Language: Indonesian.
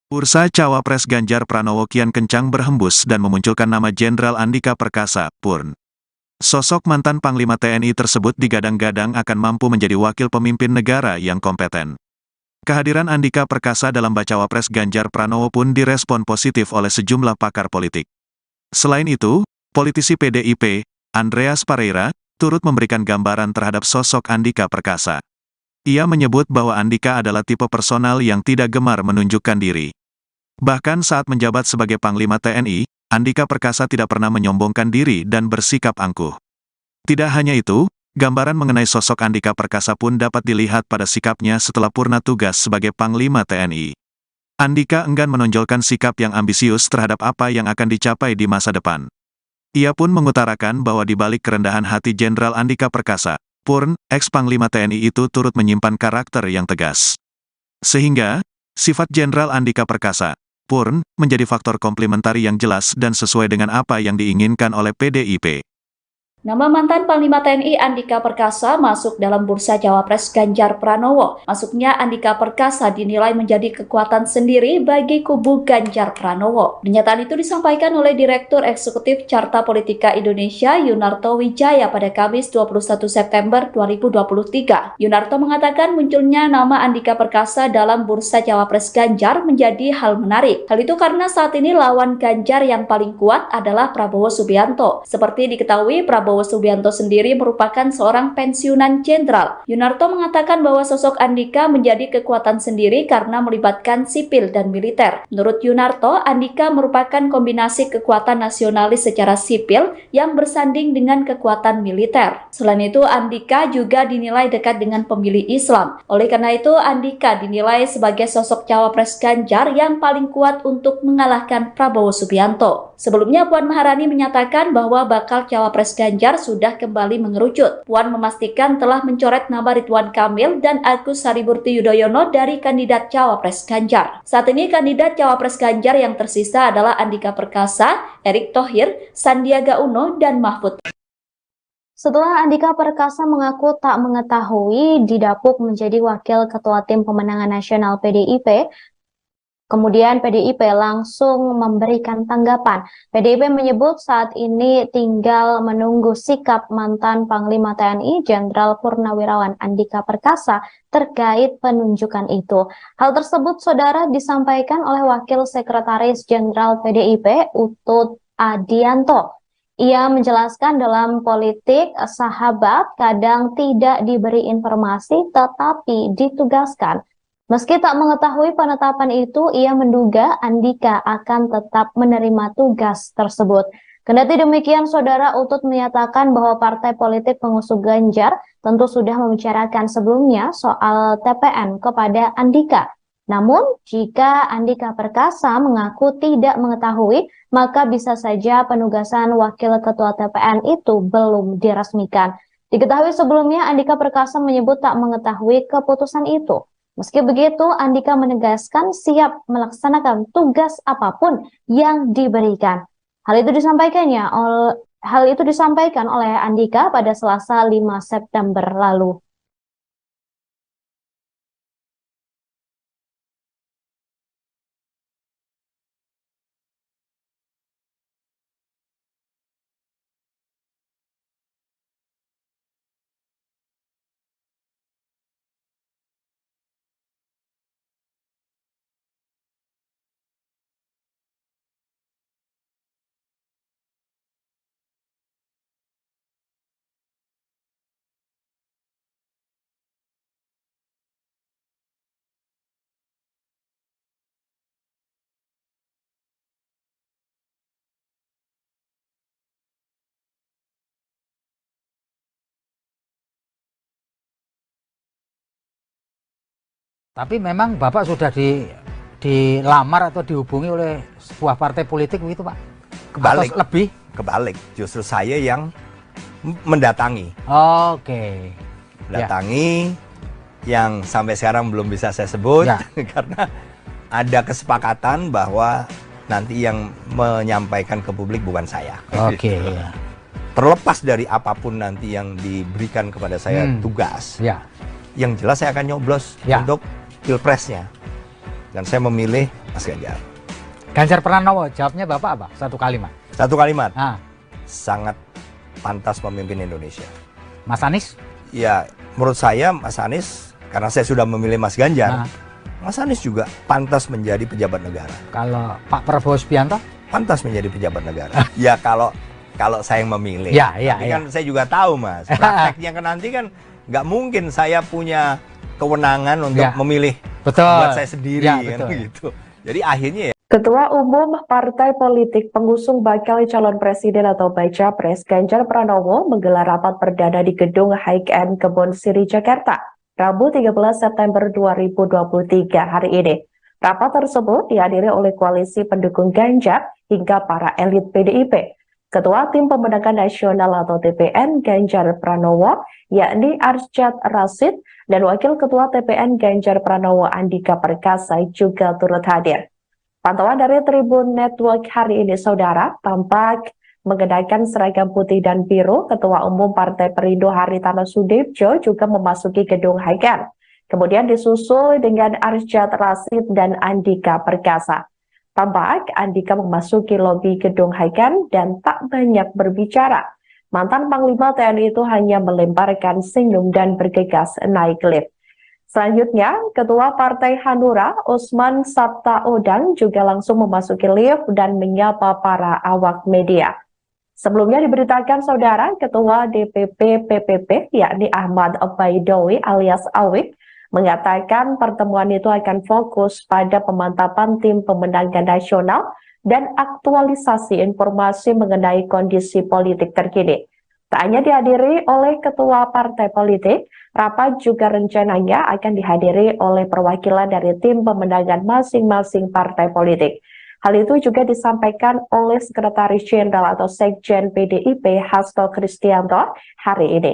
Bursa Cawapres Ganjar Pranowo kian kencang berhembus dan memunculkan nama Jenderal Andika Perkasa, Purn. Sosok mantan Panglima TNI tersebut digadang-gadang akan mampu menjadi wakil pemimpin negara yang kompeten. Kehadiran Andika Perkasa dalam Bacawapres Ganjar Pranowo pun direspon positif oleh sejumlah pakar politik. Selain itu, politisi PDIP, Andreas Pareira, turut memberikan gambaran terhadap sosok Andika Perkasa. Ia menyebut bahwa Andika adalah tipe personal yang tidak gemar menunjukkan diri. Bahkan saat menjabat sebagai Panglima TNI, Andika Perkasa tidak pernah menyombongkan diri dan bersikap angkuh. Tidak hanya itu, gambaran mengenai sosok Andika Perkasa pun dapat dilihat pada sikapnya setelah purna tugas sebagai Panglima TNI. Andika enggan menonjolkan sikap yang ambisius terhadap apa yang akan dicapai di masa depan. Ia pun mengutarakan bahwa di balik kerendahan hati Jenderal Andika Perkasa, Purn, ex-Panglima TNI itu turut menyimpan karakter yang tegas. Sehingga, sifat Jenderal Andika Perkasa, Purn, menjadi faktor komplementari yang jelas dan sesuai dengan apa yang diinginkan oleh PDIP. Nama mantan Panglima TNI Andika Perkasa masuk dalam bursa Cawapres Ganjar Pranowo. Masuknya Andika Perkasa dinilai menjadi kekuatan sendiri bagi kubu Ganjar Pranowo. Pernyataan itu disampaikan oleh Direktur Eksekutif Carta Politika Indonesia Yunarto Wijaya pada Kamis 21 September 2023. Yunarto mengatakan munculnya nama Andika Perkasa dalam bursa Cawapres Ganjar menjadi hal menarik. Hal itu karena saat ini lawan Ganjar yang paling kuat adalah Prabowo Subianto. Seperti diketahui, Prabowo Subianto sendiri merupakan seorang pensiunan jenderal. Yunarto mengatakan bahwa sosok Andika menjadi kekuatan sendiri karena melibatkan sipil dan militer. Menurut Yunarto, Andika merupakan kombinasi kekuatan nasionalis secara sipil yang bersanding dengan kekuatan militer. Selain itu, Andika juga dinilai dekat dengan pemilih Islam. Oleh karena itu, Andika dinilai sebagai sosok Cawapres Ganjar yang paling kuat untuk mengalahkan Prabowo Subianto. Sebelumnya, Puan Maharani menyatakan bahwa bakal Cawapres Ganjar sudah kembali mengerucut. Puan memastikan telah mencoret nama Ridwan Kamil dan Agus Harimurti Yudhoyono dari kandidat Cawapres Ganjar. Saat ini kandidat Cawapres Ganjar yang tersisa adalah Andika Perkasa, Erick Thohir, Sandiaga Uno, dan Mahfud. Setelah Andika Perkasa mengaku tak mengetahui didapuk menjadi wakil ketua tim pemenangan nasional PDIP, kemudian PDIP langsung memberikan tanggapan. PDIP menyebut saat ini tinggal menunggu sikap mantan Panglima TNI Jenderal Purnawirawan Andika Perkasa terkait penunjukan itu. Hal tersebut, saudara, disampaikan oleh Wakil Sekretaris Jenderal PDIP Utut Adianto. Ia menjelaskan dalam politik, sahabat kadang tidak diberi informasi tetapi ditugaskan. Meski tak mengetahui penetapan itu, ia menduga Andika akan tetap menerima tugas tersebut. Kendati demikian, saudara, Utut menyatakan bahwa partai politik pengusung Ganjar tentu sudah membicarakan sebelumnya soal TPN kepada Andika. Namun, jika Andika Perkasa mengaku tidak mengetahui, maka bisa saja penugasan wakil ketua TPN itu belum diresmikan. Diketahui sebelumnya, Andika Perkasa menyebut tak mengetahui keputusan itu. Meski begitu, Andika menegaskan siap melaksanakan tugas apapun yang diberikan. Hal itu disampaikan oleh Andika pada Selasa 5 September lalu. Tapi memang Bapak sudah dilamar atau dihubungi oleh sebuah partai politik begitu, Pak? Kebalik. Atau lebih? Kebalik, justru saya yang mendatangi. Oke. Mendatangi yang sampai sekarang belum bisa saya sebut Ya. karena ada kesepakatan bahwa nanti yang menyampaikan ke publik bukan saya. Oke. Terlepas dari apapun nanti yang diberikan kepada saya tugas, Ya. yang jelas saya akan nyoblos Ya. untuk pilpresnya. Dan saya memilih Mas Ganjar. Ganjar Pranowo, jawabnya Bapak apa? Satu kalimat. Satu kalimat, Nah, sangat pantas memimpin Indonesia. Mas Anies? Ya, menurut saya Mas Anies, karena saya sudah memilih Mas Ganjar, Nah, Mas Anies juga pantas menjadi pejabat negara. kalau Pak Prabowo Subianto? Pantas menjadi pejabat negara. Ya kalau saya yang memilih. Ya, ya, Tapi ya. kan saya juga tahu Mas, prakteknya kan nanti kan nggak mungkin saya punya kewenangan untuk Ya. memilih Betul. buat saya sendiri Ya, kan betul. gitu. Jadi akhirnya ya Ketua Umum Partai Politik Pengusung Bakal Calon Presiden atau Baca Pres Ganjar Pranowo menggelar rapat perdana di Gedung High End Kebon Siri, Jakarta, Rabu 13 September 2023 hari ini. Rapat tersebut dihadiri oleh koalisi pendukung Ganjar hingga para elit PDIP. Ketua Tim Pemenangan Nasional atau TPN Ganjar Pranowo, yakni Arsyad Rashid, dan Wakil Ketua TPN Ganjar Pranowo Andika Perkasa juga turut hadir. Pantauan dari Tribun Network hari ini, Saudara, tampak mengenakan seragam putih dan biru. Ketua Umum Partai Perindo Haritano Sudibjo juga memasuki gedung High End. Kemudian disusul dengan Arsyad Rashid dan Andika Perkasa. Tampak Andika memasuki lobi gedung High End dan tak banyak berbicara. Mantan Panglima TNI itu hanya melemparkan senyum dan bergegas naik lift. Selanjutnya, Ketua Partai Hanura, Usman Sabta Odang, juga langsung memasuki lift dan menyapa para awak media. Sebelumnya diberitakan, Saudara, Ketua DPP PPP, yakni Ahmad Baidowi alias Awik, mengatakan pertemuan itu akan fokus pada pemantapan tim pemenangan nasional dan aktualisasi informasi mengenai kondisi politik terkini. Tak hanya dihadiri oleh ketua partai politik, rapat juga rencananya akan dihadiri oleh perwakilan dari tim pemenangan masing-masing partai politik. Hal itu juga disampaikan oleh Sekretaris Jenderal atau Sekjen PDIP Hasto Kristianto hari ini.